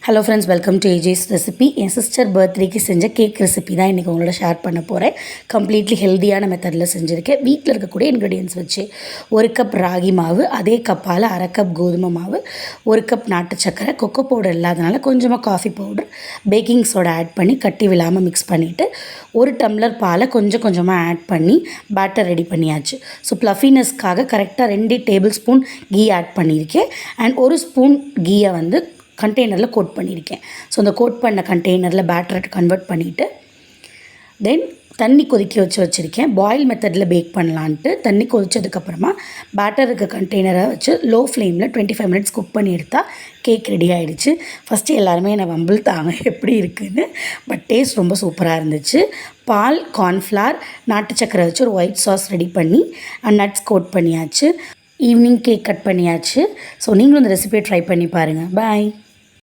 Hello friends, welcome to ஏஜேஸ் recipe. N sister பர்த்டேக்கு செஞ்ச cake recipe தான் இன்றைக்கி உங்களோட ஷேர் பண்ண போகிறேன். கம்ப்ளீட்லி ஹெல்த்தியான மெத்தடில் செஞ்சுருக்கேன். வீட்டில் இருக்கக்கூடிய இன்க்ரீடியன்ஸ் வச்சு 1 கப் ராகி மாவு, அதே கப்பால் 1/2 கப் கோதுமை மாவு, 1 கப் நாட்டு சக்கரை, கொக்கோ பவுடர் இல்லாதனால கொஞ்சமாக coffee powder, baking soda add பண்ணி கட்டி விழாமல் மிக்ஸ் பண்ணிவிட்டு 1 டம்ளர் பாலை கொஞ்சம் கொஞ்சமாக ஆட் பண்ணி பேட்டர் ரெடி பண்ணியாச்சு. ஸோ ப்ளஃபினஸ்க்காக கரெக்டாக 2 டேபிள் ஸ்பூன் கீ ஆட் பண்ணியிருக்கேன். அண்ட் 1 ஸ்பூன் கீயை வந்து கண்டெய்னரில் கோட் பண்ணியிருக்கேன். ஸோ அந்த கோட் பண்ண கண்டெய்னரில் பேட்டரை கன்வெர்ட் பண்ணிவிட்டு தென் தண்ணி கொதிக்க வச்சுருக்கேன். பாயில் மெத்தடில் பேக் பண்ணலான்ட்டு தண்ணி கொதிச்சதுக்கப்புறமா பேட்டர் இருக்க கண்டெய்னரை வச்சு லோ ஃப்ளேமில் 25 மினிட்ஸ் குக் பண்ணி எடுத்தால் கேக் ரெடி ஆகிடுச்சு. ஃபஸ்ட்டு எல்லாருமே என்னை வம்பிழ்த்தாங்க எப்படி இருக்குதுன்னு. பட் டேஸ்ட் ரொம்ப சூப்பராக இருந்துச்சு. பால், கார்ன்ஃப்ளவர், நாட்டு சக்கரை வச்சு ஒரு ஒயிட் சாஸ் ரெடி பண்ணி நட்ஸ் கோட் பண்ணியாச்சு. ஈவினிங் கேக் கட் பண்ணியாச்சு. ஸோ நீங்களும் இந்த ரெசிபியை ட்ரை பண்ணி பாருங்கள். பாய்.